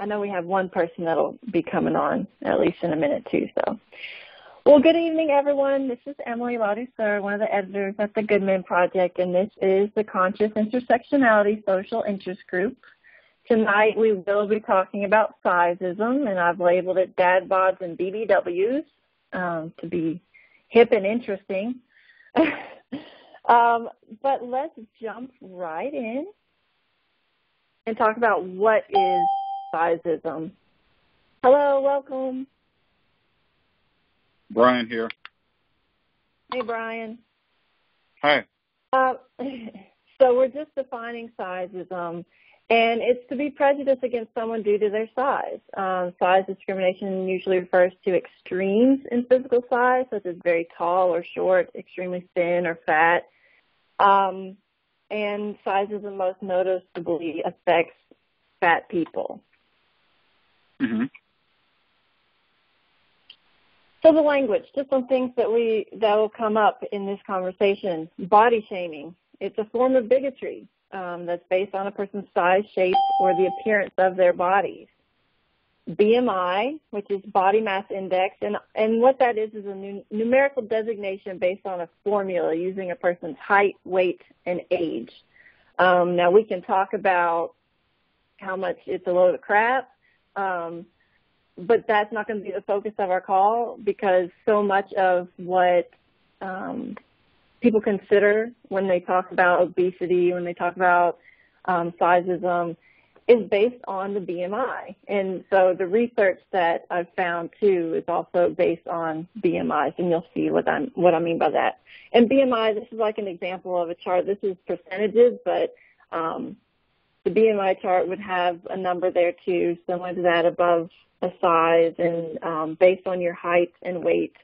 I know we have one person that'll be coming on at least in a minute too. So, well, good evening, everyone. This is Emily Ladouceur, one of the editors at the Good Men Project, and this is the Conscious Intersectionality Social Interest Group. Tonight we will be talking about Sizism, and I've labeled it Dad Bods and BBWs to be hip and interesting. But let's jump right in and talk about what is Sizism. Hello, welcome. Brian here. Hey, Brian. Hi. So we're just defining Sizism, and it's to be prejudiced against someone due to their size. Size discrimination usually refers to extremes in physical size, such as very tall or short, extremely thin or fat. And sizism most noticeably affects fat people. Mm-hmm. So the language, just some things that will come up in this conversation. Body shaming. It's a form of bigotry that's based on a person's size, shape, or the appearance of their bodies. BMI, which is body mass index, and what that is a numerical designation based on a formula using a person's height, weight, and age. Now, we can talk about how much it's a load of crap, but that's not going to be the focus of our call, because so much of what people consider when they talk about obesity, when they talk about sizism, is based on the BMI. And so the research that I've found, too, is also based on BMIs, and you'll see what I mean by that. And BMI, this is like an example of a chart. This is percentages, but the BMI chart would have a number there, too, similar to that above a size, and based on your height and weight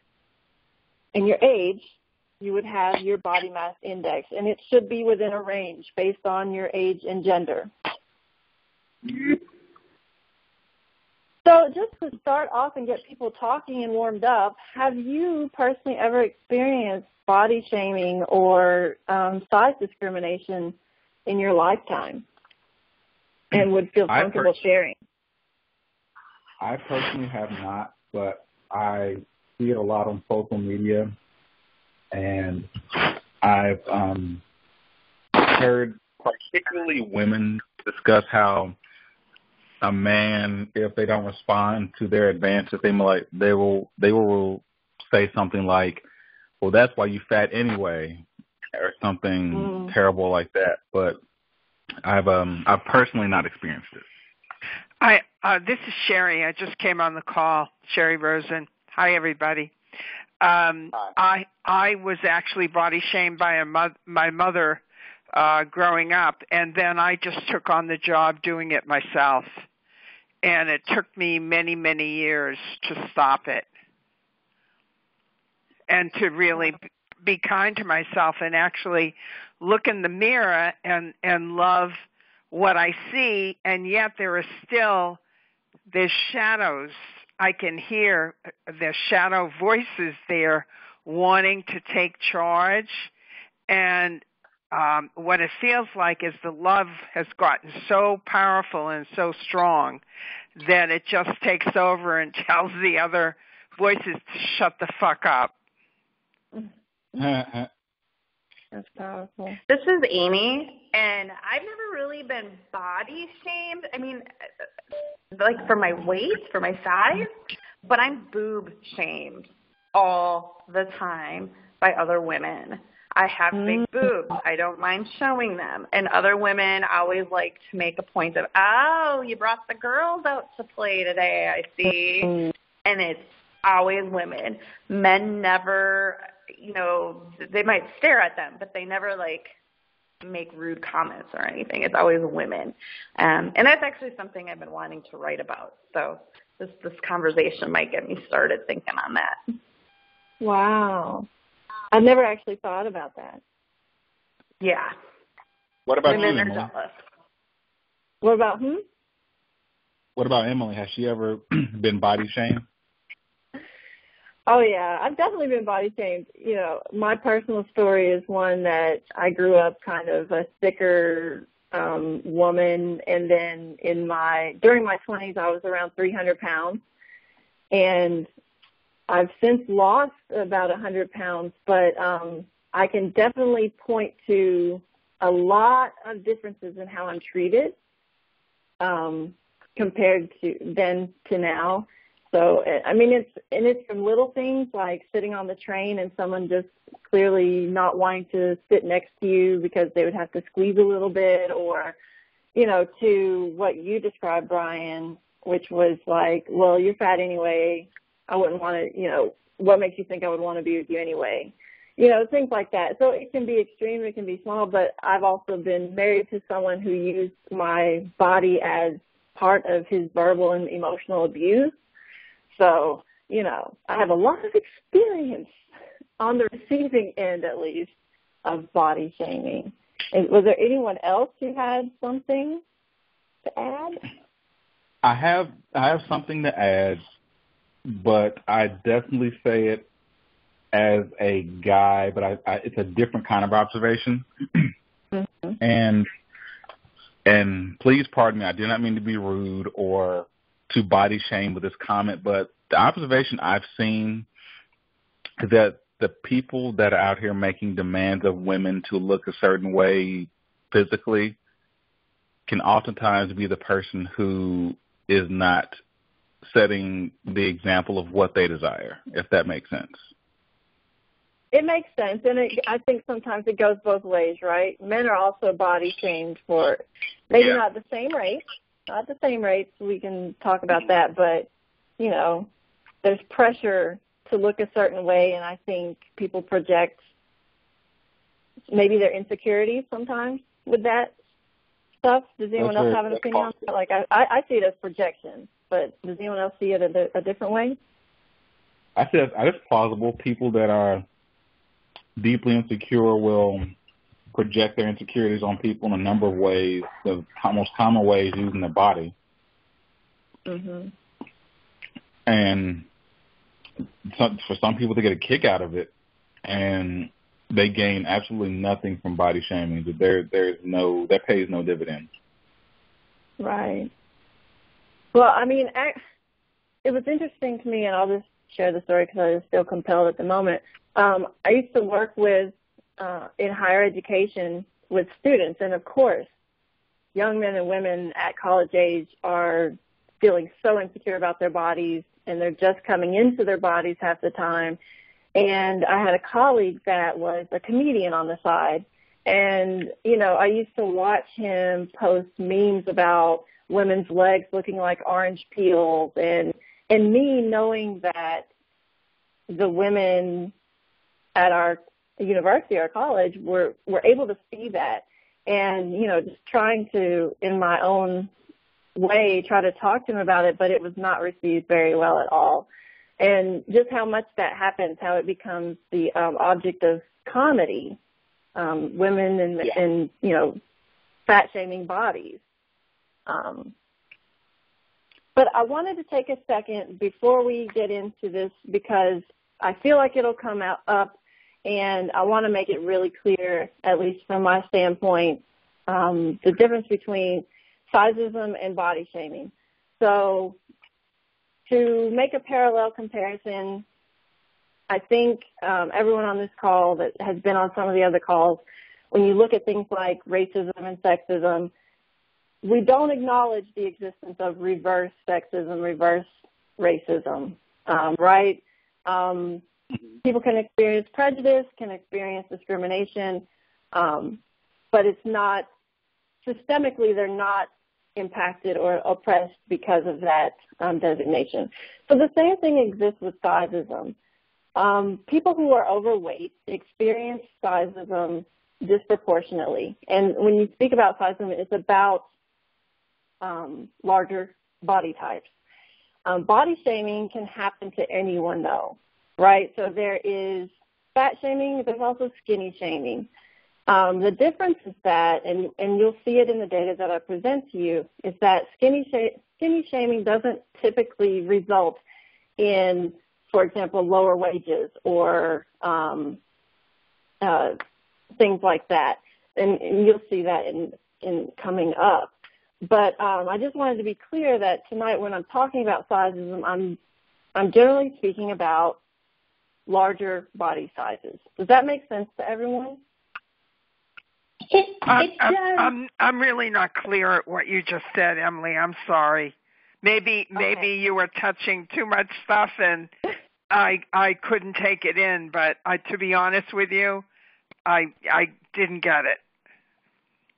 and your age, you would have your body mass index, and it should be within a range based on your age and gender. So just to start off and get people talking and warmed up, have you personally ever experienced body shaming or size discrimination in your lifetime and would feel comfortable sharing? I personally have not, but I see it a lot on social media, and I've heard particularly women discuss how a man, if they don't respond to their advances, they will say something like, "Well, that's why you fat anyway," or something terrible like that. But I've personally not experienced it. This is Sherry. I just came on the call. Sherry Rosen. Hi, everybody. I was actually body shamed by my mother growing up, and then I just took on the job doing it myself. And it took me many, many years to stop it and to really be kind to myself and actually look in the mirror and love what I see, and yet there's shadows. I can hear the shadow voices there wanting to take charge, and what it feels like is the love has gotten so powerful and so strong that it just takes over and tells the other voices to shut the fuck up. That's powerful. This is Amy, and I've never really been body shamed. I mean, like for my weight, for my size, but I'm boob shamed all the time by other women. I have big boobs. I don't mind showing them. And other women always like to make a point of, "Oh, you brought the girls out to play today, I see." And it's always women. Men never, they might stare at them, but they never, make rude comments or anything. It's always women. And that's actually something I've been wanting to write about. So this conversation might get me started thinking on that. Wow. I've never actually thought about that. Yeah. What about women you, are Emily? jealous. What about who? What about Emily? Has she ever been body shamed? Oh, yeah. I've definitely been body shamed. My personal story is one that I grew up kind of a thicker woman, and then during my 20s, I was around 300 pounds, and I've since lost about 100 pounds, but I can definitely point to a lot of differences in how I'm treated compared to then to now. So, I mean, it's from little things like sitting on the train and someone just clearly not wanting to sit next to you because they would have to squeeze a little bit, or, to what you described, Brian, which was like, well, you're fat anyway. I wouldn't want to, what makes you think I would want to be with you anyway? Things like that. So it can be extreme, it can be small, but I've also been married to someone who used my body as part of his verbal and emotional abuse. So, I have a lot of experience on the receiving end, at least, of body shaming. And was there anyone else who had something to add? I have something to add, but I definitely say it as a guy, but it's a different kind of observation. Mm-hmm. And please pardon me, I did not mean to be rude or to body shame with this comment, but the observation I've seen is that the people that are out here making demands of women to look a certain way physically can oftentimes be the person who is not setting the example of what they desire, if that makes sense. It makes sense, and I think sometimes it goes both ways, right? Men are also body shamed for maybe not the same rates. Not the same rates, we can talk about that, but, there's pressure to look a certain way, and I think people project maybe their insecurities sometimes with that stuff. Does anyone else have an opinion on that? Like, I see it as projection, but does anyone else see it a different way? I see it's plausible. People that are deeply insecure will project their insecurities on people in a number of ways, the most common ways using their body. Mm-hmm. And for some people, they get a kick out of it, and they gain absolutely nothing from body shaming. That pays no dividends. Right. Well, I mean, it was interesting to me, and I'll just share the story because I just feel compelled at the moment. I used to work with in higher education with students, and of course, young men and women at college age are feeling so insecure about their bodies, and they're just coming into their bodies half the time. And I had a colleague that was a comedian on the side, and, I used to watch him post memes about women's legs looking like orange peels, and me knowing that the women at our university or college were able to see that, and, just trying to, in my own way, try to talk to him about it, but it was not received very well at all. And just how much that happens, how it becomes the object of comedy, women and fat-shaming bodies. But I wanted to take a second before we get into this because I feel like it'll come up, and I want to make it really clear, at least from my standpoint, the difference between Sizism and body shaming. So to make a parallel comparison, I think everyone on this call that has been on some of the other calls, when you look at things like racism and sexism, we don't acknowledge the existence of reverse sexism, reverse racism, right? People can experience prejudice, can experience discrimination, but it's not, systemically, they're not impacted or oppressed because of that designation. So the same thing exists with Sizism. People who are overweight experience Sizism disproportionately. And when you speak about Sizism, it's about larger body types. Body shaming can happen to anyone, though, right? So there is fat shaming, there's also skinny shaming. The difference is that, and you'll see it in the data that I present to you, is that skinny shaming doesn't typically result in, for example, lower wages or things like that. And you'll see that in coming up. But I just wanted to be clear that tonight when I'm talking about sizism, I'm generally speaking about larger body sizes. Does that make sense to everyone? It does. I'm really not clear at what you just said, Emily. I'm sorry. Maybe you were touching too much stuff and I couldn't take it in. But to be honest with you, I didn't get it,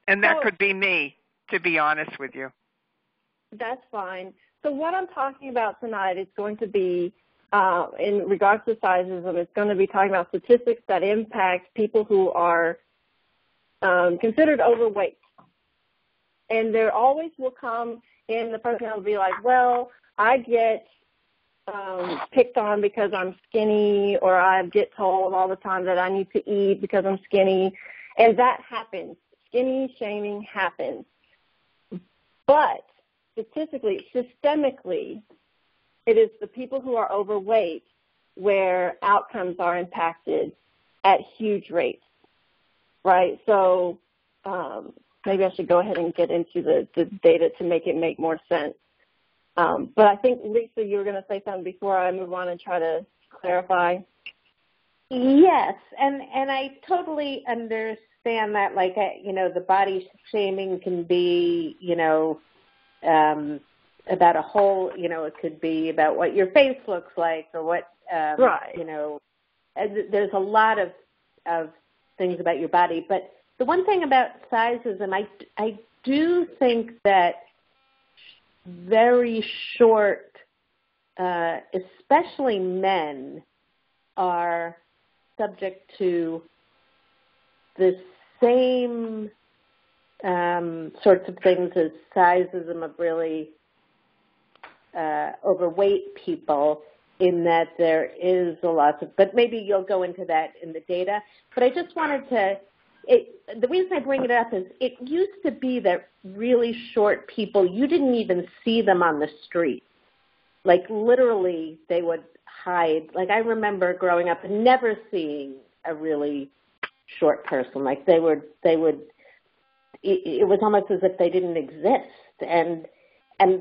and that could be me. To be honest with you, that's fine. So what I'm talking about tonight is going to be, in regards to sizism, it's going to be talking about statistics that impact people who are considered overweight. And there always will come in, the person will be like, well, I get picked on because I'm skinny, or I get told all the time that I need to eat because I'm skinny. And that happens. Skinny shaming happens. But statistically, systemically, it is the people who are overweight where outcomes are impacted at huge rates, right? So maybe I should go ahead and get into the data to make it make more sense. But I think, Lisa, you were going to say something before I move on and try to clarify. Yes, and I totally understand that, like, the body shaming can be, about a whole, it could be about what your face looks like or what, right. There's a lot of things about your body. But the one thing about sizism, I do think that very short, especially men, are subject to the same sorts of things as sizism of really overweight people, in that there is a lot of, but maybe you'll go into that in the data. But I just wanted to, the reason I bring it up is it used to be that really short people, you didn't even see them on the street. Like literally they would hide. Like I remember growing up and never seeing a really short person. Like they would, it was almost as if they didn't exist. And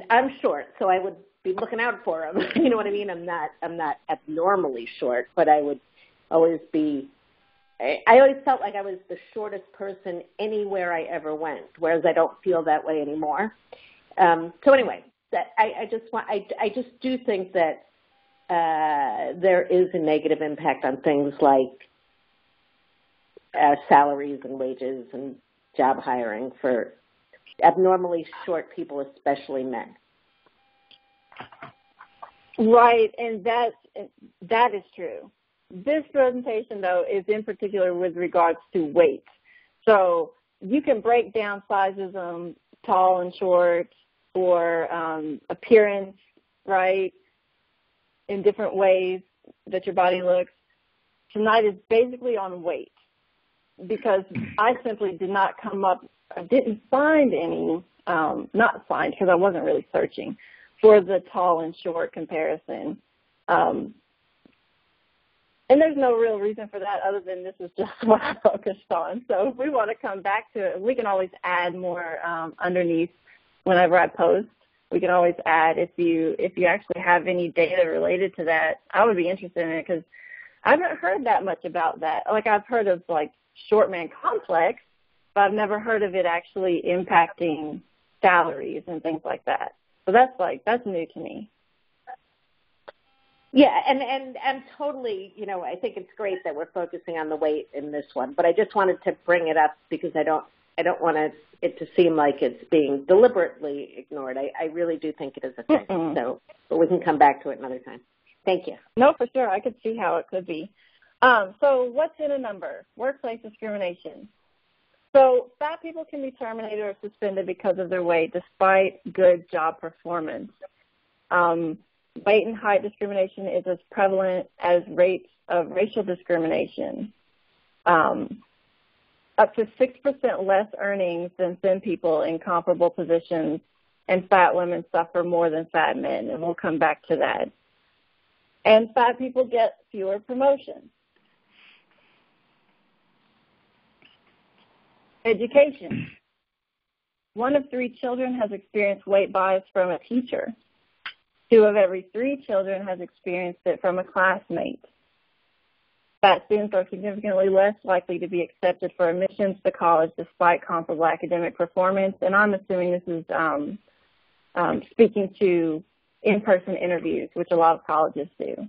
I'm short, so I would be looking out for them. You know what I mean? I'm not abnormally short, but I would always be, I always felt like I was the shortest person anywhere I ever went, whereas I don't feel that way anymore. So anyway, I just do think that there is a negative impact on things like salaries and wages and job hiring for abnormally short people, especially men. Right, and that is true. This presentation, though, is in particular with regards to weight. So you can break down sizism, tall and short, or appearance, right, in different ways that your body looks. Tonight is basically on weight, because I simply did not come up, I didn't find any, not find because I wasn't really searching for the tall and short comparison. And there's no real reason for that other than this is just what I focused on. So if we want to come back to it, we can always add more underneath whenever I post. We can always add if you actually have any data related to that. I would be interested in it because I haven't heard that much about that. Like I've heard of like short man complex, but I've never heard of it actually impacting salaries and things like that. So that's new to me. Yeah, and totally, I think it's great that we're focusing on the weight in this one, but I just wanted to bring it up because I don't want it to seem like it's being deliberately ignored. I really do think it is a thing. So, but we can come back to it another time. Thank you. No, for sure. I could see how it could be. So what's in a number? Workplace discrimination. So fat people can be terminated or suspended because of their weight despite good job performance. Weight and height discrimination is as prevalent as rates of racial discrimination. Up to 6% less earnings than thin people in comparable positions, and fat women suffer more than fat men, and we'll come back to that. And fat people get fewer promotions. Education. 1 of 3 children has experienced weight bias from a teacher. 2 of every 3 children has experienced it from a classmate. Fat students are significantly less likely to be accepted for admissions to college despite comparable academic performance. And I'm assuming this is speaking to in-person interviews, which a lot of colleges do.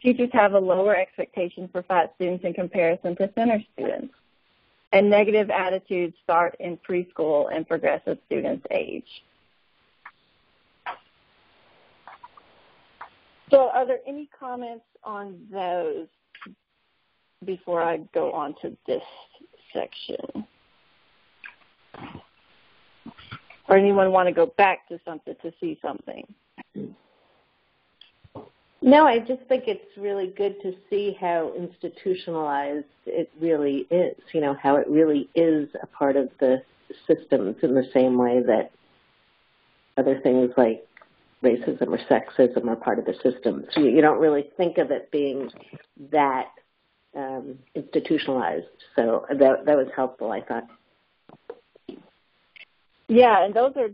Teachers have a lower expectation for fat students in comparison to thinner students. And negative attitudes start in preschool and progress as students age. So are there any comments on those before I go on to this section? Or anyone want to go back to something to see something? No, I just think it's really good to see how institutionalized it really is, how it really is a part of the systems in the same way that other things like racism or sexism are part of the system. So you don't really think of it being that institutionalized. So that was helpful, I thought. Yeah, and those are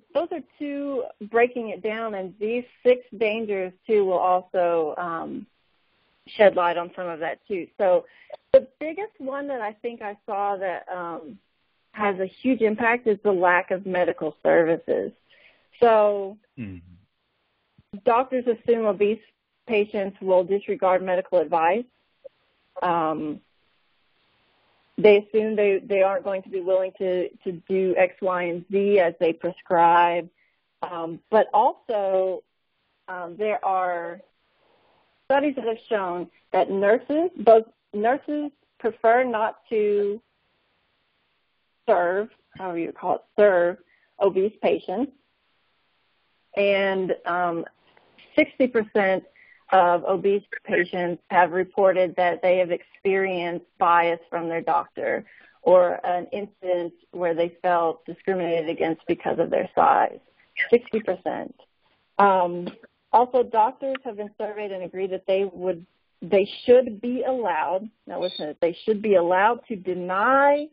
2 breaking it down, and these 6 dangers too will also shed light on some of that too. So the biggest one that I think I saw that has a huge impact is the lack of medical services. So doctors assume obese patients will disregard medical advice. They assume they aren't going to be willing to do X, Y, and Z as they prescribe. But also, there are studies that have shown that both nurses prefer not to serve obese patients. And 60% of obese patients have reported that they have experienced bias from their doctor or an incident where they felt discriminated against because of their size. 60%. Also, doctors have been surveyed and agree that they should be allowed, now listen, they should be allowed to deny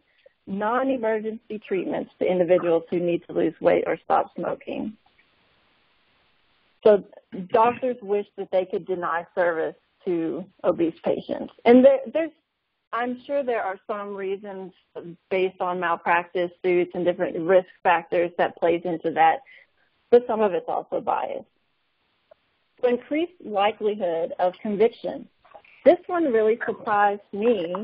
non-emergency treatments to individuals who need to lose weight or stop smoking. So doctors wish that they could deny service to obese patients. And I'm sure there are some reasons based on malpractice suits and different risk factors that plays into that, but some of it's also bias. So increased likelihood of conviction. This one really surprised me.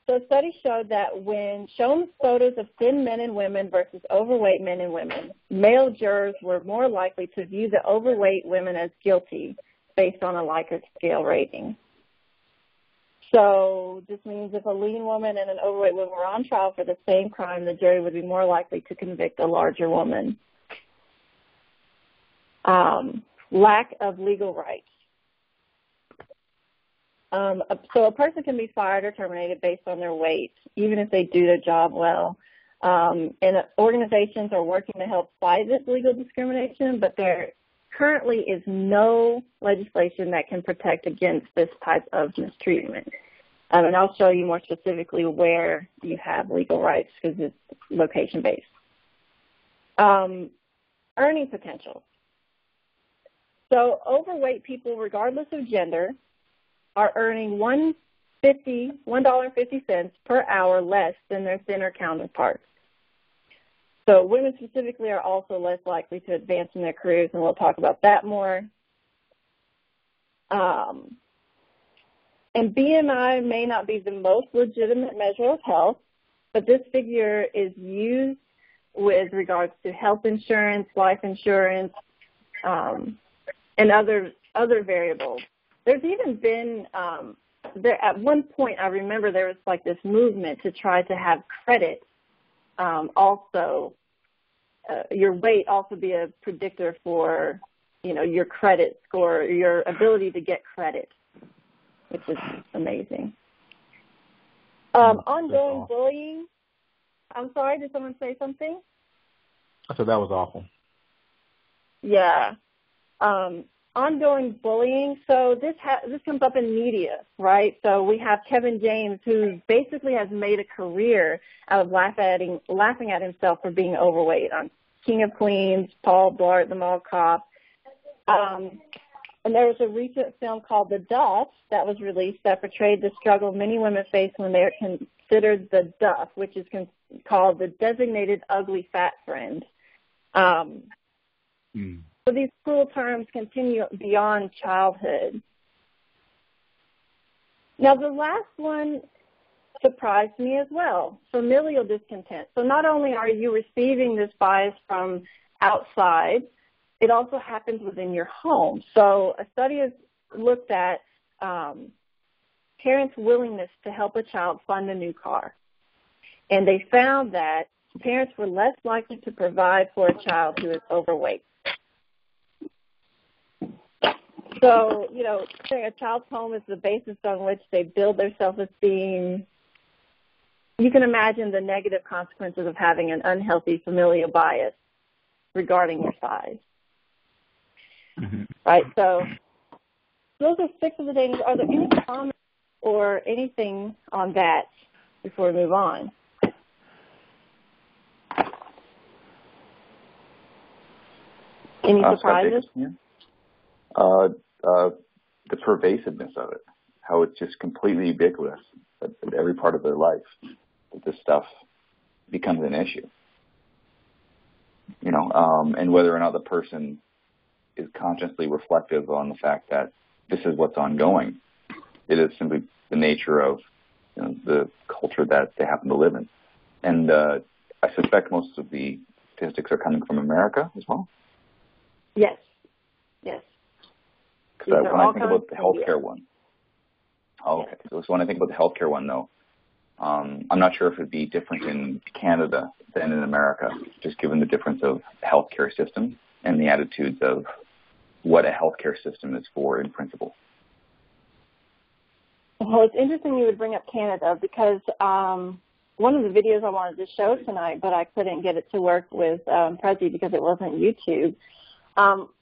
So studies showed that when shown photos of thin men and women versus overweight men and women, male jurors were more likely to view the overweight women as guilty based on a Likert scale rating. So this means if a lean woman and an overweight woman were on trial for the same crime, the jury would be more likely to convict a larger woman. Lack of legal rights. So a person can be fired or terminated based on their weight, even if they do their job well. And organizations are working to help fight this legal discrimination, but there currently is no legislation that can protect against this type of mistreatment. And I'll show you more specifically where you have legal rights because it's location-based. Earning potential. So overweight people, regardless of gender, are earning $1.50 per hour less than their thinner counterparts. So women specifically are also less likely to advance in their careers, and we'll talk about that more. And BMI may not be the most legitimate measure of health, but this figure is used with regards to health insurance, life insurance, and other variables. There's even been, at one point I remember there was like this movement to try to have credit also, your weight also be a predictor for, your credit score, your ability to get credit, which is amazing. Ongoing bullying. I'm sorry, did someone say something? I said that was awful. Yeah. ongoing bullying. So this comes up in media, right? So we have Kevin James, who basically has made a career out of laughing at himself for being overweight on King of Queens, Paul Blart, the Mall Cop. And there was a recent film called The Duff that was released that portrayed the struggle many women face when they are considered the Duff, which is called the designated ugly fat friend. So these cruel terms continue beyond childhood. Now, the last one surprised me as well, familial discontent. So not only are you receiving this bias from outside, it also happens within your home. So a study has looked at parents' willingness to help a child fund a new car. And they found that parents were less likely to provide for a child who is overweight. So, you know, a child's home is the basis on which they build their self-esteem. You can imagine the negative consequences of having an unhealthy familial bias regarding your size. Right? So those are 6 of the dangers. Are there any comments or anything on that before we move on? Any surprises? The pervasiveness of it, how it's just completely ubiquitous at every part of their life, that this stuff becomes an issue. You know, and whether or not the person is consciously reflective on the fact that this is what's ongoing, it is simply the nature of, you know, the culture that they happen to live in. And I suspect most of the statistics are coming from America as well. Yes. Yes. Because when I think about the healthcare one, okay. So when I think about the healthcare one, though, I'm not sure if it'd be different in Canada than in America, just given the difference of healthcare system and the attitudes of what a healthcare system is for in principle. Well, it's interesting you would bring up Canada because one of the videos I wanted to show tonight, but I couldn't get it to work with Prezi because it wasn't YouTube.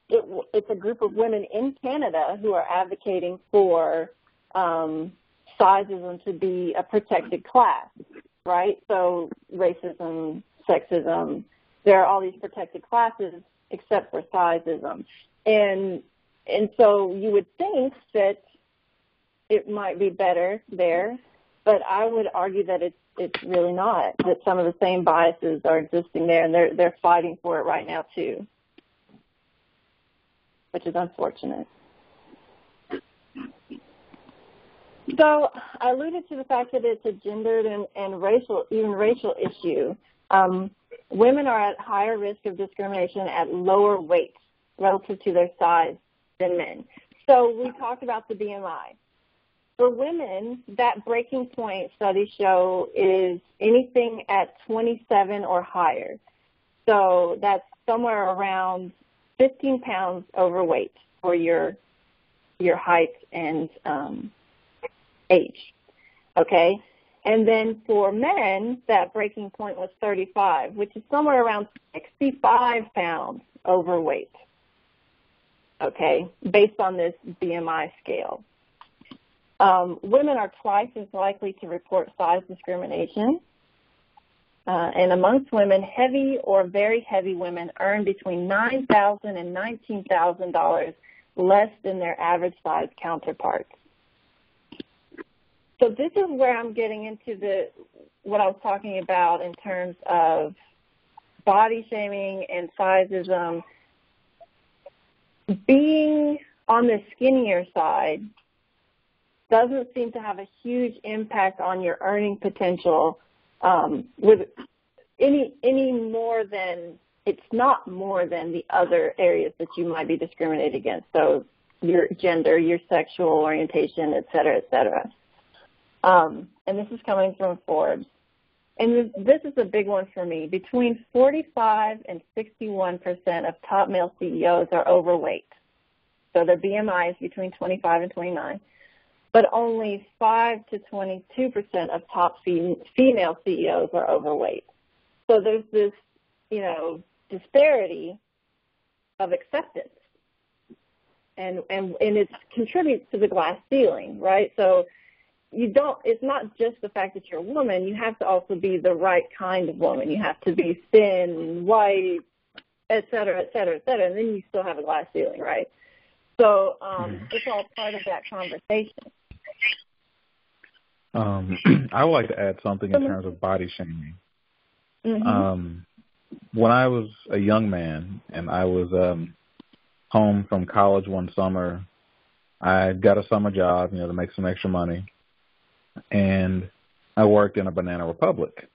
It's a group of women in Canada who are advocating for sizism to be a protected class, right? So racism, sexism, there are all these protected classes except for sizism. And so you would think that it might be better there, but I would argue that it's really not, that some of the same biases are existing there, and they're fighting for it right now too, which is unfortunate. So I alluded to the fact that it's a gendered and racial issue. Women are at higher risk of discrimination at lower weights relative to their size than men. So we talked about the BMI. For women, that breaking point, studies show, is anything at 27 or higher. So that's somewhere around 15 pounds overweight for your height and age, okay? And then for men, that breaking point was 35, which is somewhere around 65 pounds overweight, okay, based on this BMI scale. Women are twice as likely to report size discrimination. And amongst women, heavy or very heavy women earn between $9,000 and $19,000 less than their average size counterparts. So this is where I'm getting into what I was talking about in terms of body shaming and sizeism. Being on the skinnier side doesn't seem to have a huge impact on your earning potential with any more than, it's not more than the other areas that you might be discriminated against. So your gender, your sexual orientation, et cetera, et cetera. And this is coming from Forbes. And this is a big one for me. Between 45 and 61% of top male CEOs are overweight. So their BMI is between 25 and 29. But only 5 to 22% of top female CEOs are overweight. So there's this, disparity of acceptance. and it contributes to the glass ceiling, right? So it's not just the fact that you're a woman. You have to also be the right kind of woman. You have to be thin, white, et cetera, et cetera, et cetera, and then you still have a glass ceiling, right? So it's all part of that conversation. I would like to add something in terms of body shaming. When I was a young man and I was home from college one summer, I got a summer job, to make some extra money, and I worked in a Banana Republic,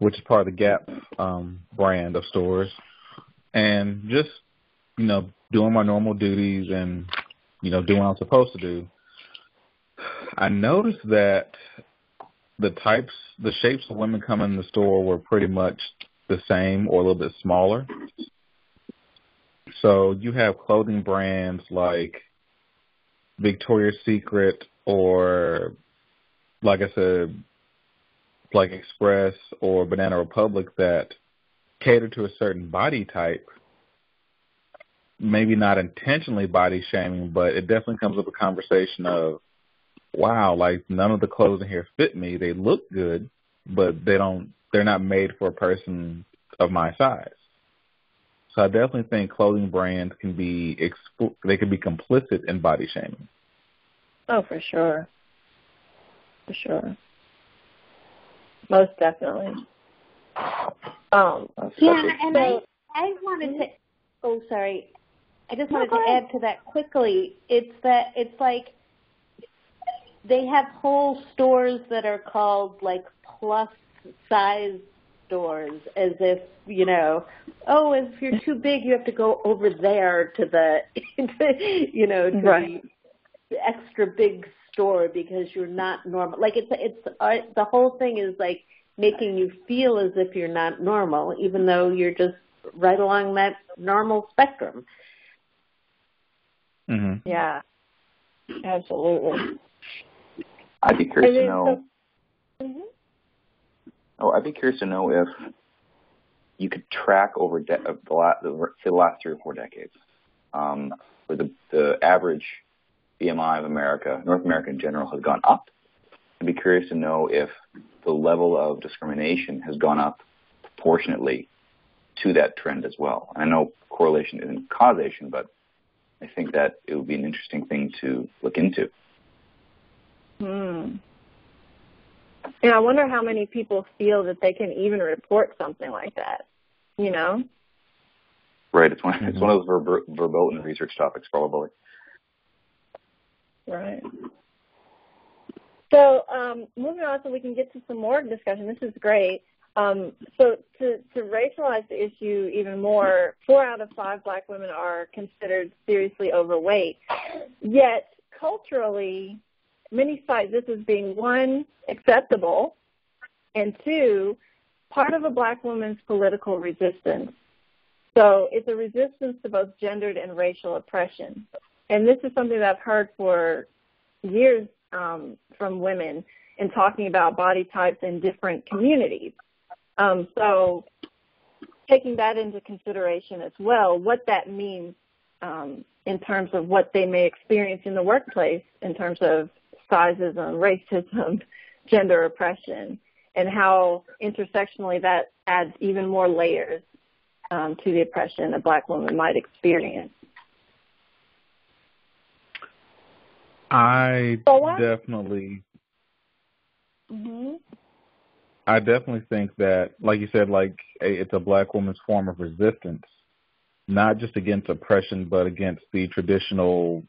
which is part of the Gap brand of stores, and just, doing my normal duties and, doing what I'm supposed to do. I noticed that the shapes of women coming in the store were pretty much the same or a little bit smaller. So you have clothing brands like Victoria's Secret or, like I said, like Express or Banana Republic that cater to a certain body type, maybe not intentionally body shaming, but it definitely comes up a conversation of, wow, like none of the clothes in here fit me. They look good, but they're not made for a person of my size. So I definitely think clothing brands can be complicit in body shaming. Oh, for sure. For sure. Most definitely. I wanted to, sorry. I just wanted to add to that quickly. It's like they have whole stores that are called like plus size stores, as if, if you're too big, you have to go over there to the, right. the extra big store because you're not normal. Like the whole thing is like making you feel as if you're not normal, even though you're just right along that normal spectrum. Mm-hmm. Yeah, absolutely. I'd be curious to know. I'd be curious to know if you could track over the last 3 or 4 decades, where the average BMI of America, North America in general, has gone up. I'd be curious to know if the level of discrimination has gone up proportionately to that trend as well. And I know correlation isn't causation, but I think that it would be an interesting thing to look into. And I wonder how many people feel that they can even report something like that, Right. It's one of those verboten research topics, probably. Right. So moving on so we can get to some more discussion. This is great. So to racialize the issue even more, 4 out of 5 Black women are considered seriously overweight. Yet culturally, many cite this as being, 1, acceptable, and 2, part of a Black woman's political resistance. So it's a resistance to both gendered and racial oppression. And this is something that I've heard for years from women in talking about body types in different communities. So taking that into consideration as well, what that means in terms of what they may experience in the workplace in terms of sizism, racism, gender oppression, and how intersectionally that adds even more layers to the oppression a Black woman might experience. I definitely think that, like you said, it's a Black woman's form of resistance, not just against oppression, but against the traditional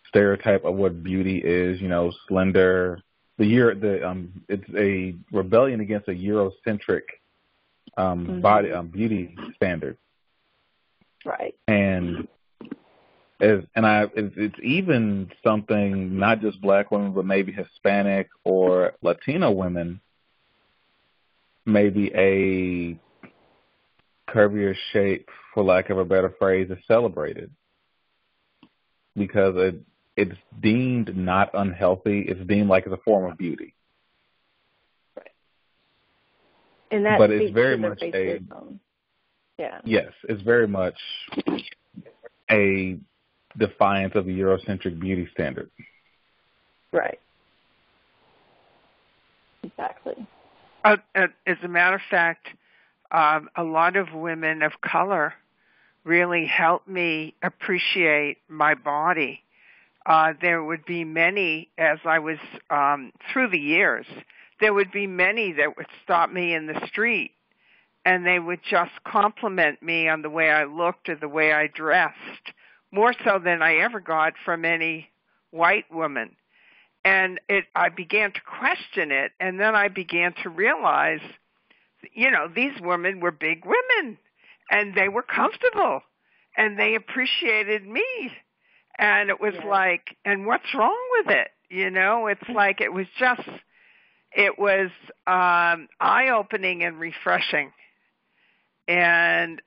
stereotype of what beauty is. Slender. It's a rebellion against a Eurocentric body beauty standard. Right. And it's even something not just Black women, but maybe Hispanic or Latino women, maybe a curvier shape, for lack of a better phrase, is celebrated because it's deemed not unhealthy. It's deemed like it's a form of beauty. Right. And that but it's very much yes, it's very much a defiance of the Eurocentric beauty standard. Right. Exactly. As a matter of fact, a lot of women of color really helped me appreciate my body. There would be many, as I was through the years, there would be many that would stop me in the street, and they would just compliment me on the way I looked or the way I dressed, more so than I ever got from any white woman. And I began to question it, and then I began to realize, these women were big women, and they were comfortable, and they appreciated me. And it was like, and what's wrong with it? It's like it was eye-opening and refreshing. And,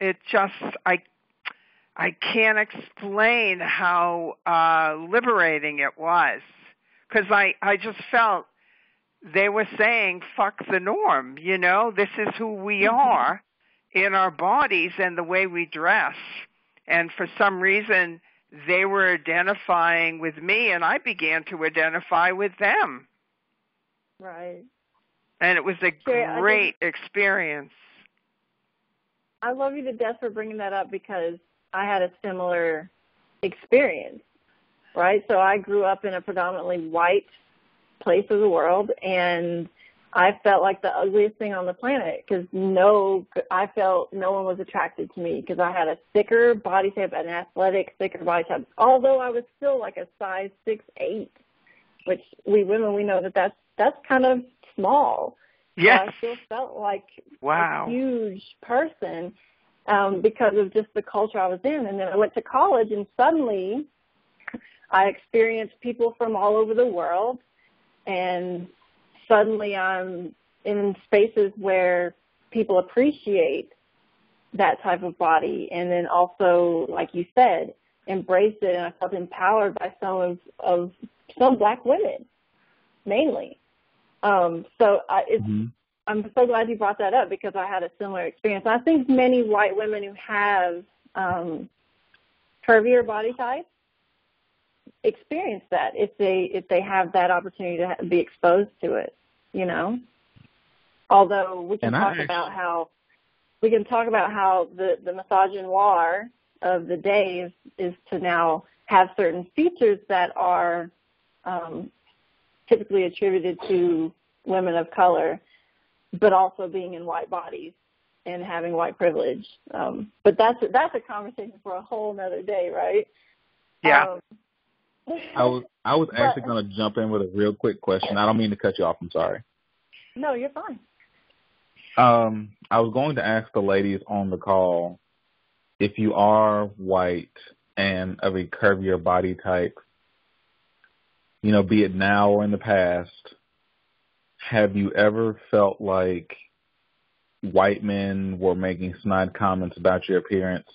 it just, I can't explain how liberating it was, because I just felt they were saying, fuck the norm, this is who we are in our bodies and the way we dress. And for some reason, they were identifying with me, and I began to identify with them. Right. And it was a great experience. I love you to death for bringing that up, because I had a similar experience, right? So I grew up in a predominantly white place of the world, and I felt like the ugliest thing on the planet, because I felt no one was attracted to me because I had a thicker body shape, an athletic, thicker body shape, although I was still like a size 6'8", which we women, we know that's kind of small. Yes. So I still felt like a huge person. Because of just the culture I was in. And then I went to college, and suddenly I experienced people from all over the world, and suddenly I'm in spaces where people appreciate that type of body, and then also, like you said, embrace it, and I felt empowered by some Black women, mainly. I'm so glad you brought that up, because I had a similar experience. I think many white women who have curvier body types experience that if they have that opportunity to be exposed to it, Although we can talk about how the misogynoir of the day is to now have certain features that are typically attributed to women of color, but also being in white bodies and having white privilege. But that's a conversation for a whole nother day, right? Yeah. I was actually going to jump in with a real quick question. I don't mean to cut you off. I'm sorry. No, you're fine. I was going to ask the ladies on the call, if you are white and of a curvier body type, be it now or in the past, have you ever felt like white men were making snide comments about your appearance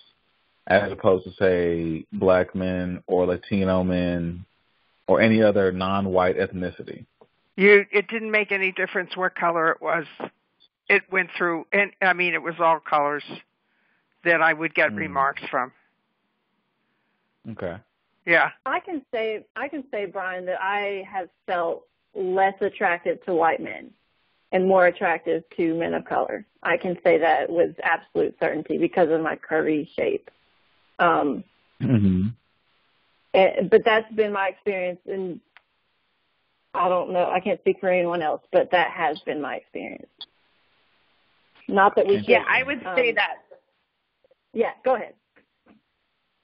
as opposed to, say, Black men or Latino men or any other non-white ethnicity? It didn't make any difference what color it was. It went through, and it was all colors that I would get remarks from. Okay. Yeah. I can say, Brian, that I have felt less attractive to white men and more attractive to men of color. I can say that with absolute certainty because of my curvy shape. But that's been my experience, and I don't know, I can't speak for anyone else, but that has been my experience. Not that we should. Yeah, I would say that. Yeah, go ahead.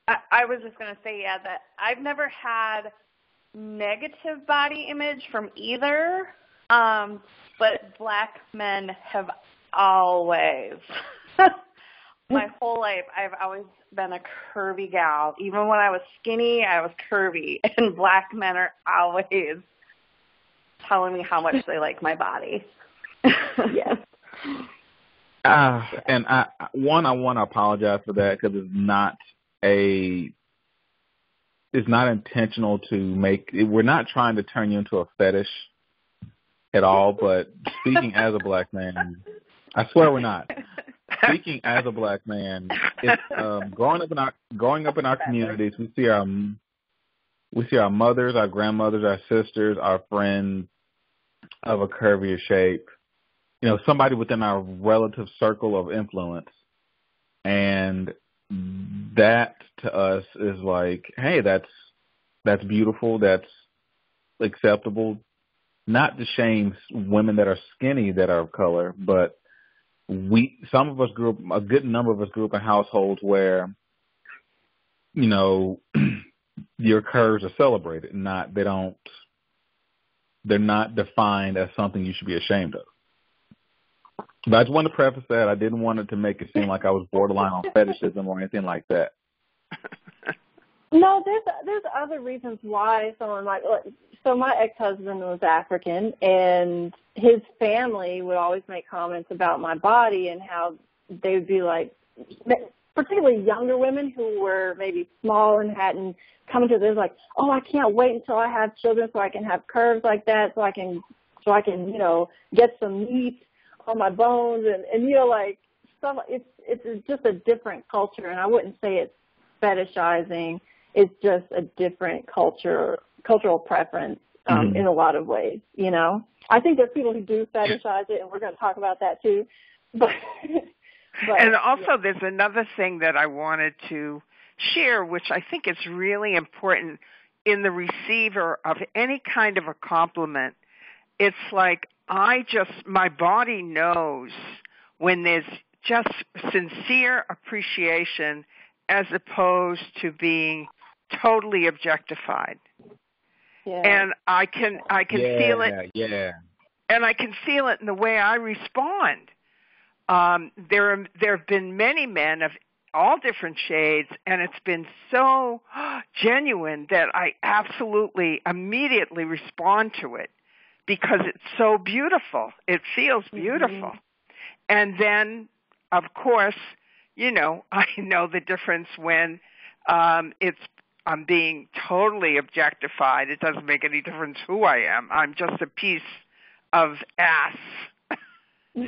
I was just going to say, that I've never had negative body image from either, but Black men have always, my whole life, I've always been a curvy gal. Even when I was skinny, I was curvy, and Black men are always telling me how much they like my body. Yes. And I want to apologize for that, because it's not intentional to make. We're not trying to turn you into a fetish at all. But speaking as a Black man, I swear we're not. speaking as a black man, it's, growing up in our communities, we see our mothers, our grandmothers, our sisters, our friends of a curvier shape. You know, somebody within our relative circle of influence, and that to us is like, hey, that's beautiful, that's acceptable. Not to shame women that are skinny that are of color, but some of us grew up, a good number of us grew up in households where, you know, your curves are celebrated, they're not defined as something you should be ashamed of. But I just want to preface that I didn't want it to make it seem like I was borderline on fetishism or anything like that. No, there's other reasons why someone might. So my ex-husband was African, and his family would always make comments about my body and how they would be like, particularly younger women who were maybe small and hadn't come into this, like, oh, I can't wait until I have children so I can have curves like that, so I can you know, get some meat on my bones, and you know, like, it's just a different culture, and I wouldn't say it's fetishizing. It's just a different cultural preference in a lot of ways, you know. I think there's people who do fetishize it, and we're going to talk about that too. But and also there's another thing that I wanted to share, which I think is really important in the receiver of any kind of a compliment. It's like my body knows when there's just sincere appreciation as opposed to being totally objectified. Yeah. And I can feel it. Yeah. And I can feel it in the way I respond. There have been many men of all different shades, and it's been so genuine that I absolutely immediately respond to it because it's so beautiful. It feels beautiful. And then, of course, you know, I know the difference when I'm being totally objectified. It doesn't make any difference who I am. I'm just a piece of ass.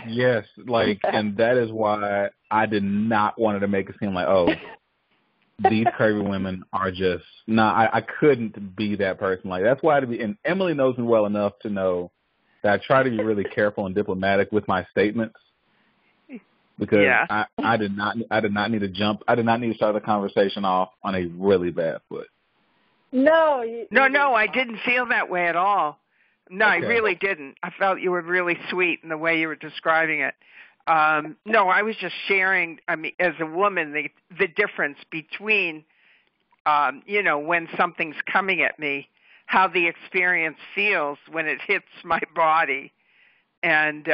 Yes, like, and that is why I did not want it to make it seem like, oh, these curvy women are just, I couldn't be that person. Like, that's why and Emily knows me well enough to know that I try to be really careful and diplomatic with my statements. Because I did not need to jump. I did not need to start the conversation off on a really bad foot. No, I didn't feel that way at all. No, okay. I really didn't. I felt you were really sweet in the way you were describing it. No, I was just sharing, I mean, as a woman, the difference between, you know, when something's coming at me, how the experience feels when it hits my body. And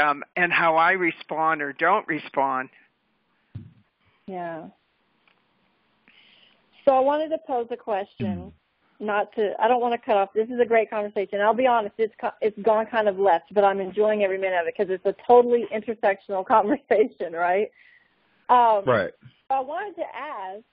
how I respond or don't respond. Yeah. So I wanted to pose a question. I don't want to cut off. This is a great conversation. I'll be honest, it's gone kind of left, but I'm enjoying every minute of it because it's a totally intersectional conversation, right? Right. I wanted to ask,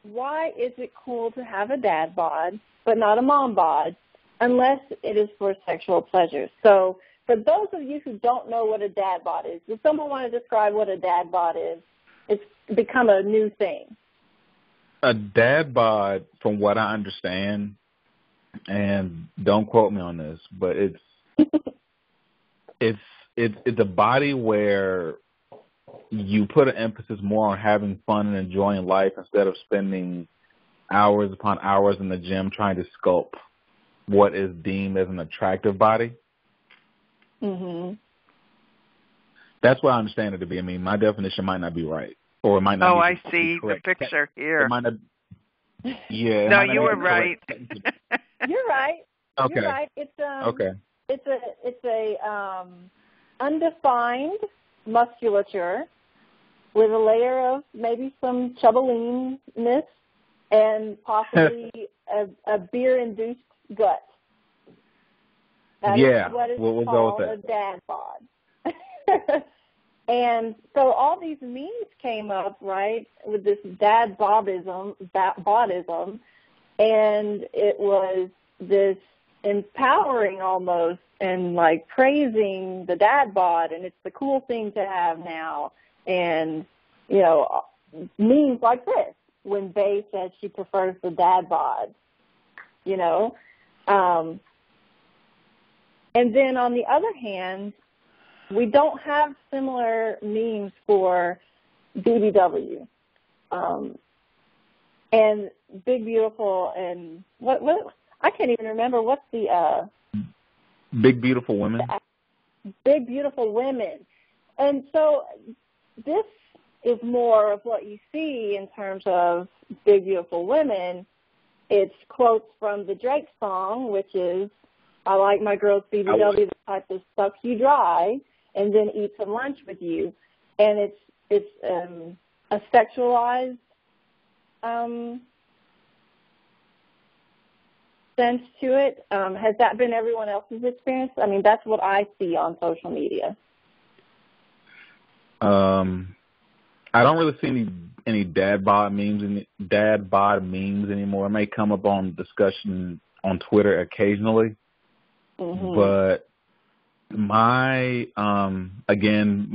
why is it cool to have a dad bod but not a mom bod unless it is for sexual pleasure? So for those of you who don't know what a dad bod is, does someone want to describe what a dad bod is? It's become a new thing. A dad bod, from what I understand, and don't quote me on this, but it's a body where you put an emphasis more on having fun and enjoying life instead of spending hours upon hours in the gym trying to sculpt what is deemed as an attractive body. Mm-hmm. That's what I understand it to be. I mean, my definition might not be right, or it might not. Oh, I see the picture here. It might not. Yeah. No, you were right. You're right. Okay. You're right. It's okay. It's a undefined musculature with a layer of maybe some chubbaliness and possibly a beer-induced gut. That is what is we'll called go with a dad bod. And so all these memes came up, right, with this dad bodism, and it was this empowering almost and like praising the dad bod, and it's the cool thing to have now. And memes like this when Bae says she prefers the dad bod, And then on the other hand, we don't have similar memes for BBW. And Big Beautiful and what I can't even remember what's the Big Beautiful Women. Big Beautiful Women. And so this is more of what you see in terms of Big Beautiful Women. It's quotes from the Drake song, which is, I like my girls BBW, the type that sucks you dry and then eat some lunch with you. And it's a sexualized sense to it. Has that been everyone else's experience? I mean, that's what I see on social media. I don't really see any dad bod memes anymore. It may come up on discussion on Twitter occasionally, but my observation,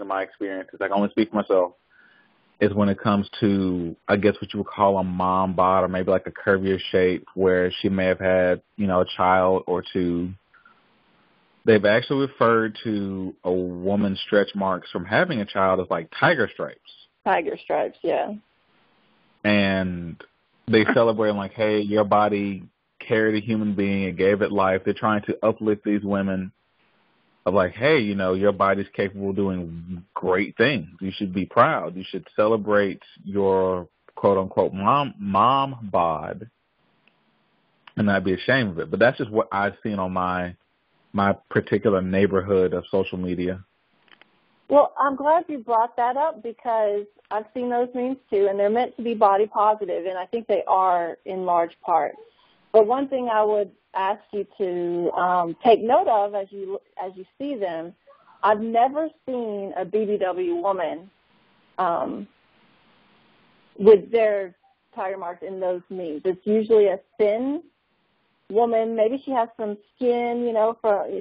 my experience is I can only speak for myself. Is when it comes to, I guess, what you would call a mom bod, or maybe like a curvier shape where she may have had, a child or two. They've actually referred to a woman's stretch marks from having a child as like tiger stripes. Tiger stripes, yeah. And they celebrate like, hey, your body carried a human being and gave it life. They're trying to uplift these women of like, hey, your body's capable of doing great things. You should be proud. You should celebrate your quote-unquote mom bod and not be ashamed of it. But that's just what I've seen on my particular neighborhood of social media. Well, I'm glad you brought that up because I've seen those memes too, and they're meant to be body positive, and I think they are in large part. But one thing I would ask you to take note of as you see them, I've never seen a BBW woman with their tiger marks in those memes. It's usually a thin woman. Maybe she has some skin,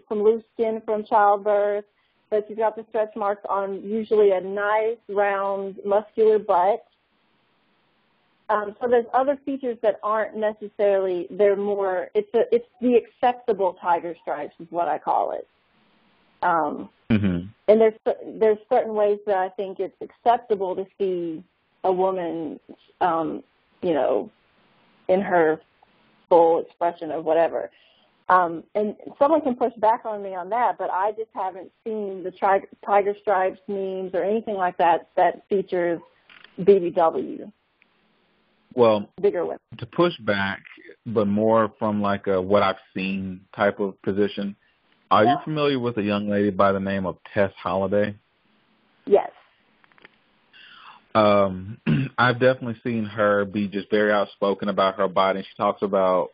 some loose skin from childbirth, but she's got the stretch marks on usually a nice, round, muscular butt. So there's other features that aren't necessarily, they're more, it's the acceptable tiger stripes is what I call it. And there's certain ways that I think it's acceptable to see a woman, in her full expression of whatever. And someone can push back on me on that, but I just haven't seen the tiger stripes memes or anything like that features BBW. Well, bigger women. To push back, but more from like a what I've seen type of position, are you familiar with a young lady by the name of Tess Holliday? Yes. I've definitely seen her be just very outspoken about her body. She talks about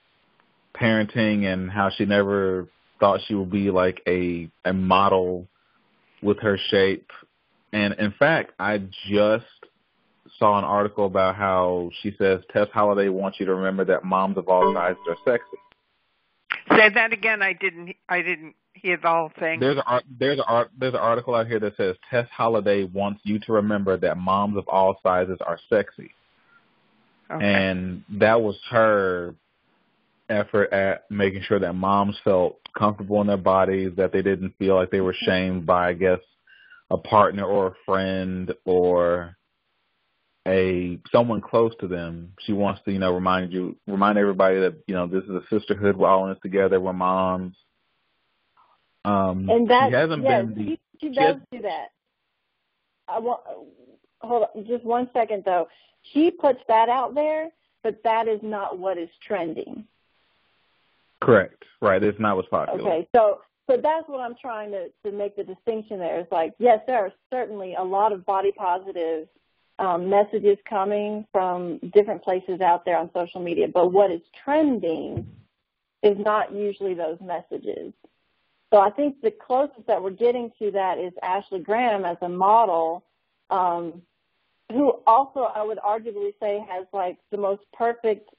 parenting and how she never thought she would be like a model with her shape. And in fact, I just saw an article about how she says Tess Holliday wants you to remember that moms of all sizes are sexy. Say that again. I didn't hear the whole thing. There's an article out here that says Tess Holliday wants you to remember that moms of all sizes are sexy. Okay. And that was her effort at making sure that moms felt comfortable in their bodies, that they didn't feel like they were shamed by, I guess, a partner or a friend or someone close to them. She wants to, remind everybody that, this is a sisterhood. We're all in this together. We're moms. And that, she hasn't been. She does do that. Hold on, just 1 second though. She puts that out there, but that is not what is trending. Correct. Right. It's not what's popular. Okay. So that's what I'm trying to make the distinction there. It's like, yes, there are certainly a lot of body positive messages coming from different places out there on social media, but what is trending is not usually those messages. So I think the closest that we're getting to that is Ashley Graham as a model, who also I would arguably say has like the most perfect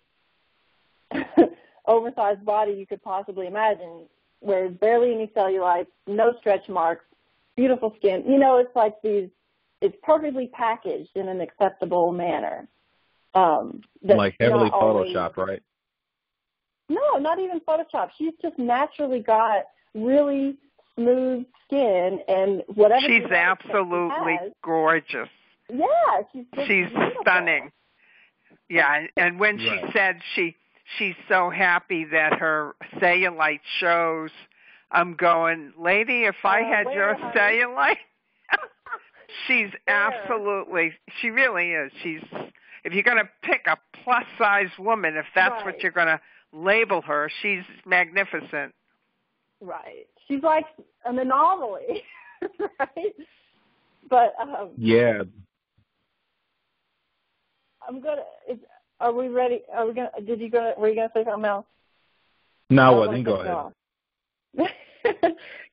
oversized body you could possibly imagine, where there's barely any cellulite, no stretch marks, beautiful skin. It's like these it's perfectly packaged in an acceptable manner. Like heavily photoshopped, right? No, not even Photoshop. She's just naturally got really smooth skin, and whatever. She's absolutely gorgeous. Yeah, she's stunning. Yeah, and when she said she's so happy that her cellulite shows, I'm going, lady, if I had your cellulite, she's absolutely, she really is. If you're going to pick a plus-size woman, if that's what you're going to label her, she's magnificent. Right. She's like an anomaly, right? But yeah. Are we ready? Were you gonna say something else? No, I wasn't. Go ahead.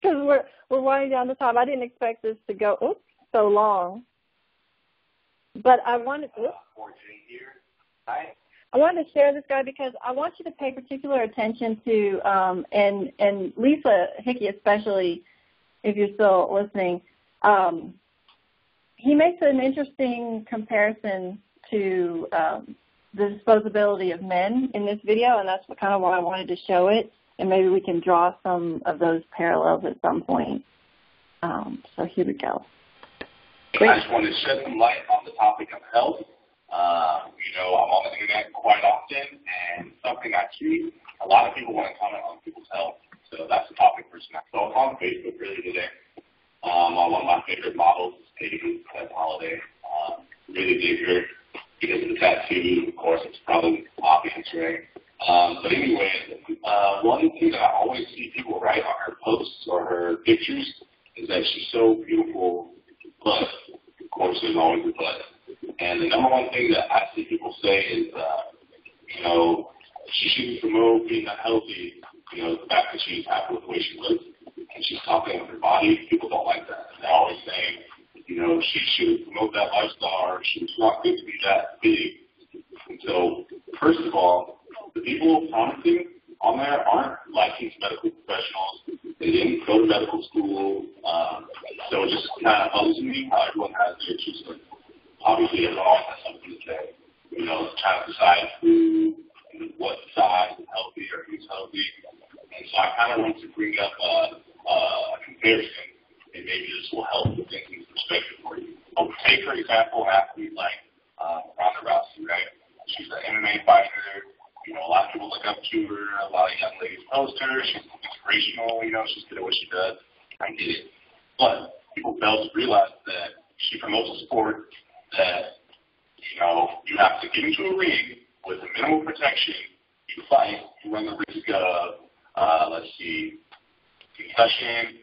Because we're winding down the time. I didn't expect this to go so long. But I wanted to share this guy because I want you to pay particular attention to and Lisa Hickey especially, if you're still listening. He makes an interesting comparison to the disposability of men in this video, and that's kind of why I wanted to show it, and maybe we can draw some of those parallels at some point. So here we go. Great. I just wanted to shed some light on the topic of health. I'm on the internet quite often, and something I see, a lot of people want to comment on people's health, so that's the topic for tonight. So I was on Facebook earlier today. On one of my favorite models, Paige Holiday. Really dig her because of the tattoo. Of course, it's probably obvious, right? But anyway, one thing that I always see people write on her posts or her pictures is that she's so beautiful, but of course, there's always a but. And the number one thing that I see people say is, she shouldn't promote being unhealthy. The fact that she's happy with the way she looks and she's confident with her body, people don't like that. They're always saying, she should promote that lifestyle, or she's not good to be that big. And so, first of all, the people commenting on there aren't licensed medical professionals. They didn't go to medical school. So it just kind of bugs me how everyone has their choice. Obviously, everyone always has something to say. Trying to decide who and what size is healthy or who's healthy. And so I kind of want to bring up a comparison, and maybe this will help put things into perspective for you. Take, for example, an athlete like Ronda Rousey, right? She's an MMA fighter. A lot of people look up to her. A lot of young ladies post her. She's inspirational. She's good at what she does. I get it. But people fail to realize that she promotes a sport that, you have to get into a ring with a minimal protection. You fight. You run the risk of, concussion,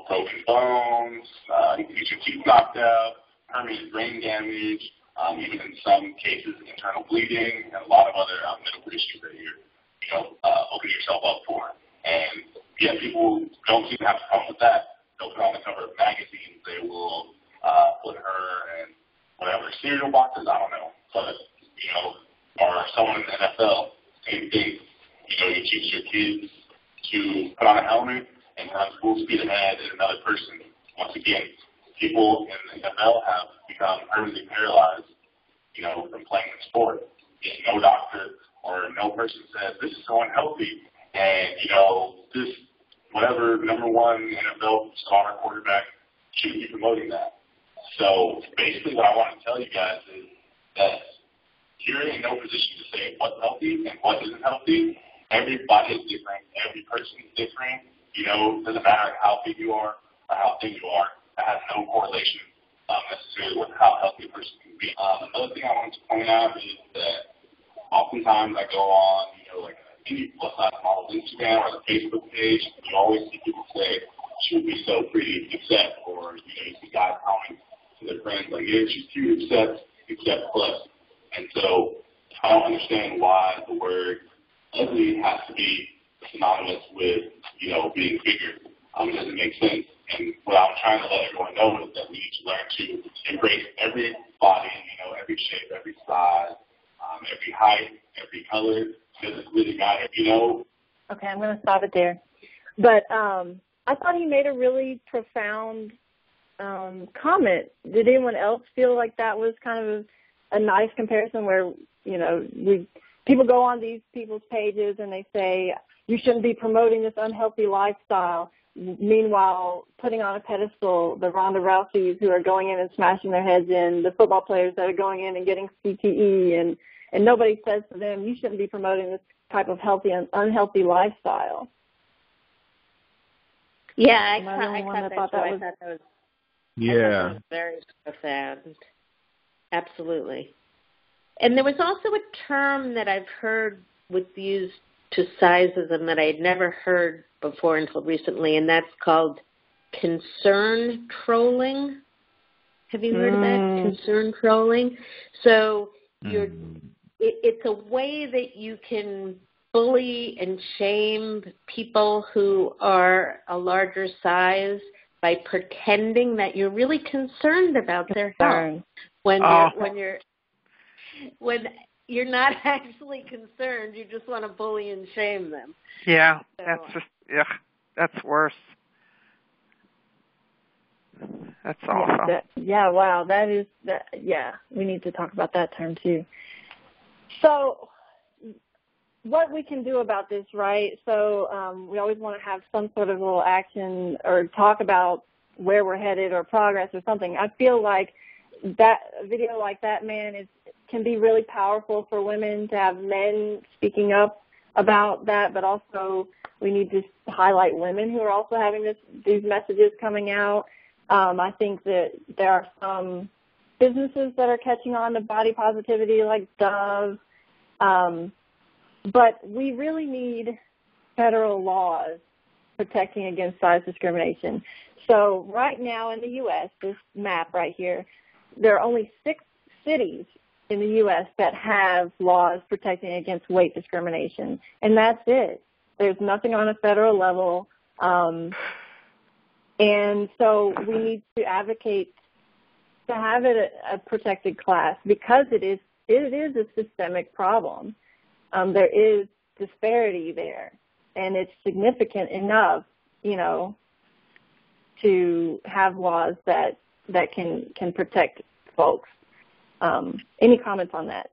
broken bones, you can get your teeth knocked out, permanent brain damage, even in some cases, internal bleeding, and a lot of other medical issues that you're, opening yourself up for. And, people don't seem to have to come with that. They'll put on the cover of magazines. They will put her in whatever cereal boxes, I don't know. But, or someone in the NFL, same thing. You teach your kids to put on a helmet and run full speed ahead at another person. Once again, people in the NFL have become permanently paralyzed, from playing the sport. Yet no doctor or no person says this is so unhealthy, and this whatever number one NFL star quarterback should be promoting that. So basically, what I want to tell you guys is that you're in no position to say what's healthy and what isn't healthy. Everybody is different. Every person is different. It doesn't matter how big you are or how thin you are. That has no correlation necessarily with how healthy a person can be. Another thing I wanted to point out is that oftentimes I go on, any plus-size model Instagram or the Facebook page, you always see people say, she would be so pretty, except, or, you see guys commenting to their friends like, yeah, she's cute, except plus. And so I don't understand why the word ugly has to be synonymous with, being bigger. It doesn't make sense. And what I'm trying to let everyone know is that we need to learn to embrace every body, every shape, every size, every height, every color. It doesn't really matter, Okay, I'm going to stop it there. But I thought he made a really profound comment. Did anyone else feel like that was kind of a nice comparison where, you know, people go on these people's pages and they say, you shouldn't be promoting this unhealthy lifestyle, meanwhile putting on a pedestal the Ronda Rouseys who are going in and smashing their heads in, the football players that are going in and getting CTE, and nobody says to them, you shouldn't be promoting this type of healthy and unhealthy lifestyle. Yeah, I thought that was yeah, very profound. Absolutely. And there was also a term that I've heard was used to Sizism that I had never heard before until recently, and that's called concern trolling. Have you heard of that? Concern trolling. So it's a way that you can bully and shame people who are a larger size by pretending that you're really concerned about their health when you're not actually concerned. You just want to bully and shame them. Yeah, so, that's worse. That's awful. Wow, we need to talk about that term too. So what we can do about this, right? So we always want to have some sort of little action or talk about where we're headed or progress or something. I feel like that a video like that, man, can be really powerful for women to have men speaking up about that, but also we need to highlight women who are also having these messages coming out. I think that there are some businesses that are catching on to body positivity like Dove, but we really need federal laws protecting against size discrimination. So right now in the U.S., this map right here, there are only 6 cities in the U.S. that have laws protecting against weight discrimination, and that's it. There's nothing on a federal level, and so we need to advocate to have it a protected class because it is a systemic problem. There is disparity there, and it's significant enough, you know, to have laws that can protect folks. Any comments on that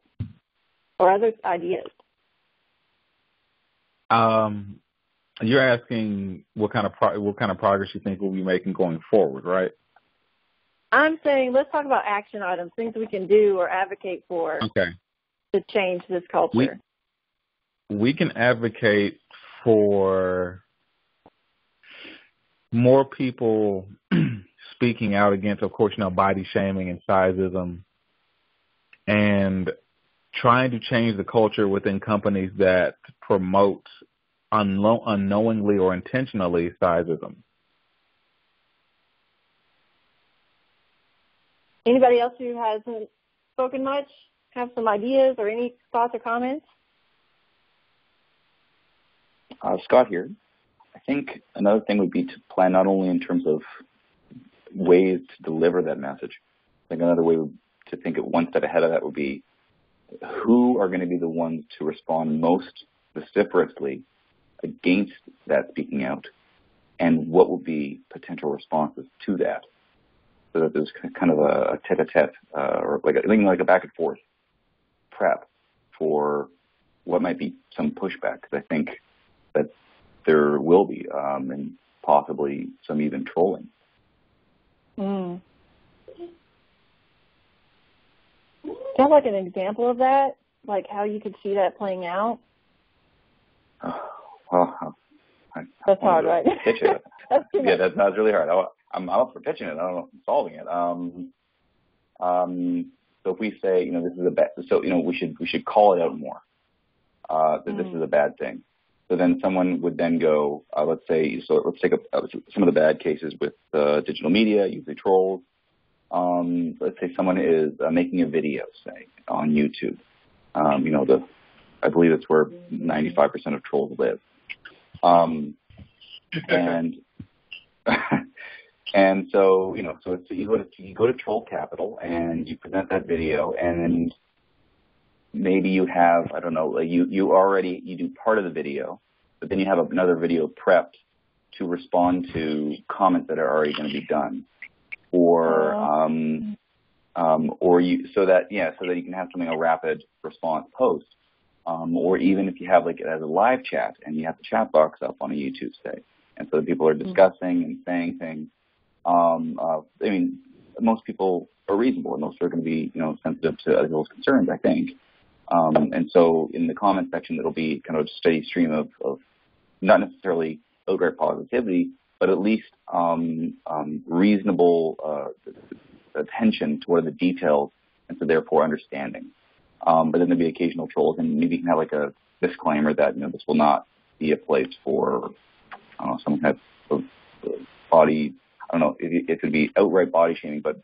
or other ideas? You're asking what kind of progress you think we'll be making going forward, right? I'm saying let's talk about action items, things we can do or advocate for to change this culture. We can advocate for more people speaking out against, of course, body shaming and sizeism, and trying to change the culture within companies that promote unknowingly or intentionally sizeism. Anybody else who hasn't spoken much have some ideas or any thoughts or comments? Scott here. I think another thing would be to plan not only in terms of ways to deliver that message. I think another way to think of one step ahead of that would be who are going to be the ones to respond most vociferously against that speaking out, and what will be potential responses to that, so that there's kind of a tete-a-tete or like a back and forth prep for what might be some pushback. Because I think that there will be, and possibly some even trolling. Do you have like an example of that, like how you could see that playing out? That's hard, right? Pitch it. That's really hard. I'm up for pitching it. I don't know, solving it. So if we say, this is a bad, so we should call it out more. That this is a bad thing. So then someone would then go, let's take some of the bad cases with digital media, usually trolls. Let's say someone is making a video, say, on YouTube. I believe it's where 95% of trolls live. And so, so you go to Troll Capital and you present that video, and maybe you have, I don't know, you do part of the video, but then you have another video prepped to respond to comments that are already going to be done. or so that you can have something, a rapid response post, or even if you have like it as a live chat and you have the chat box up on a YouTube, say, and so people are discussing and saying things. Most people are reasonable, and most are going to be, sensitive to other people's concerns, I think. And so in the comment section, it'll be kind of a steady stream of not necessarily outright positivity, but at least reasonable attention to what are the details, and so therefore understanding. But then there'll be occasional trolls, and maybe you can have like a disclaimer that this will not be a place for some kind of body. I don't know if it could be outright body shaming, but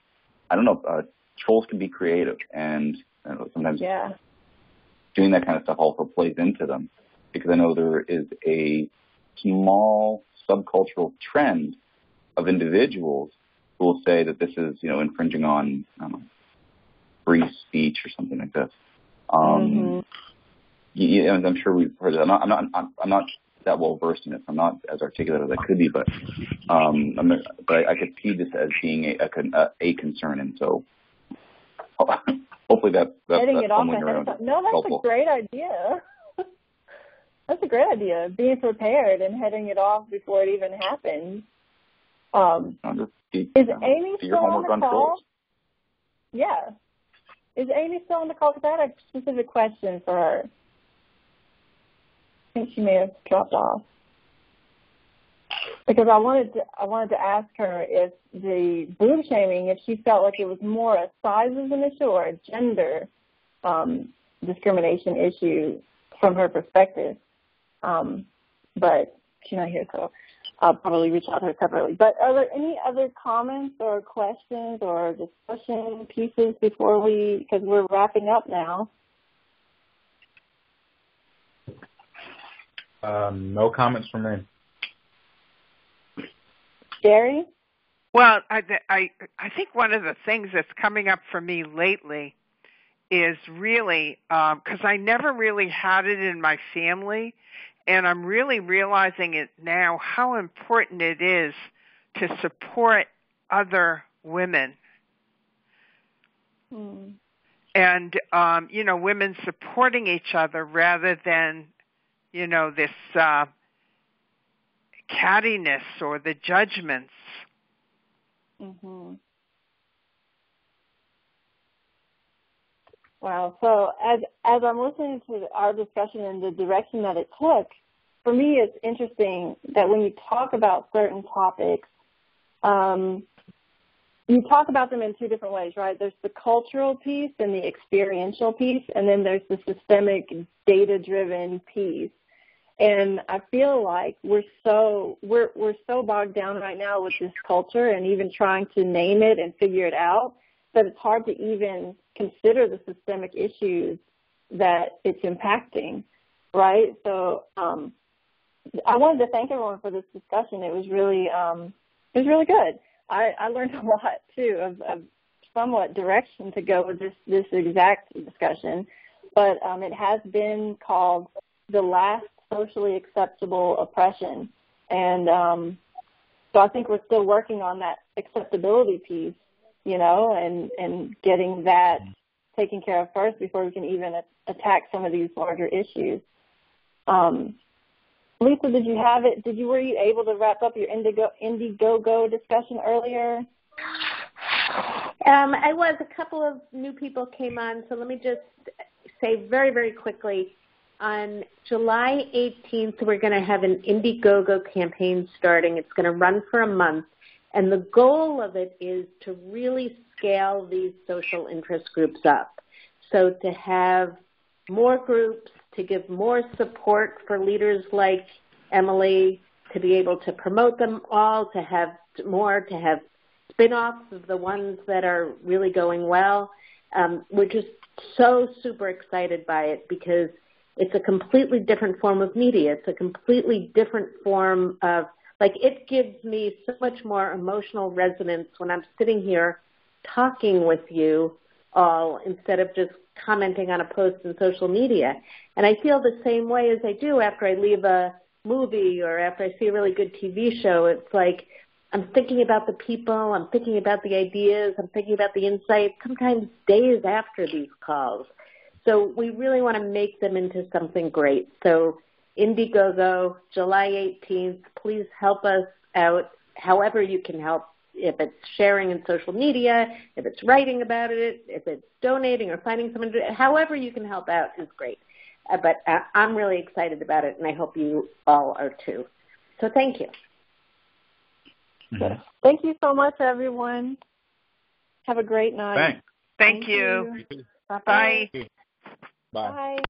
I don't know. Trolls can be creative, and sometimes doing that kind of stuff also plays into them, because I know there is a small subcultural trend of individuals who will say that this is, infringing on free speech or something like this. I'm sure we've heard that. I'm not that well versed in it. I'm not as articulate as I could be, but I could see this as being a concern, and so hopefully that's getting it off ahead of time. No, that's helpful. A great idea. That's a great idea. Being prepared and heading it off before it even happens. Is Amy still on the call? Yeah. Is Amy still on the call? Because I had a specific question for her. I think she may have dropped off. Because I wanted to ask her if the boob shaming, if she felt like it was more a sizism issue or a gender discrimination issue from her perspective. But she's not here, so I'll probably reach out to her separately. But are there any other comments or questions or discussion pieces because we're wrapping up now? No comments from me. Jerry? Well, I think one of the things that's coming up for me lately is really, because I never really had it in my family, and I'm really realizing it now, how important it is to support other women. And, women supporting each other rather than, this cattiness or the judgments. Wow. So as I'm listening to our discussion and the direction that it took, for me it's interesting that when you talk about certain topics, you talk about them in two different ways, right? There's the cultural piece and the experiential piece, and then there's the systemic data-driven piece. And I feel like we're so bogged down right now with this culture and even trying to name it and figure it out that it's hard to even consider the systemic issues that it's impacting, right? So I wanted to thank everyone for this discussion. It was really good. I learned a lot too of somewhat direction to go with this exact discussion, but it has been called the last socially acceptable oppression, and so I think we're still working on that acceptability piece, and getting that taken care of first before we can even attack some of these larger issues. Lisa, did you have it? Were you able to wrap up your Indiegogo discussion earlier? I was. A couple of new people came on, so let me just say very, very quickly. On July 18th, we're going to have an Indiegogo campaign starting. It's going to run for a month, and the goal of it is to really scale these social interest groups up. So to have more groups, to give more support for leaders like Emily, to be able to promote them all, to have more, to have spin-offs of the ones that are really going well. We're just so super excited by it because it's a completely different form of media. It's a completely different form of, it gives me so much more emotional resonance when I'm sitting here talking with you all instead of just commenting on a post in social media. And I feel the same way as I do after I leave a movie or after I see a really good TV show. It's like I'm thinking about the people, I'm thinking about the ideas, I'm thinking about the insights, sometimes days after these calls. So we really want to make them into something great. So Indiegogo, July 18th, please help us out however you can help. If it's sharing in social media, if it's writing about it, if it's donating or finding someone to do it, however you can help out is great. But I'm really excited about it, and I hope you all are too. So thank you. Mm-hmm. Thank you so much, everyone. Have a great night. Thanks. Thank you. Bye-bye. Bye. Bye. Bye.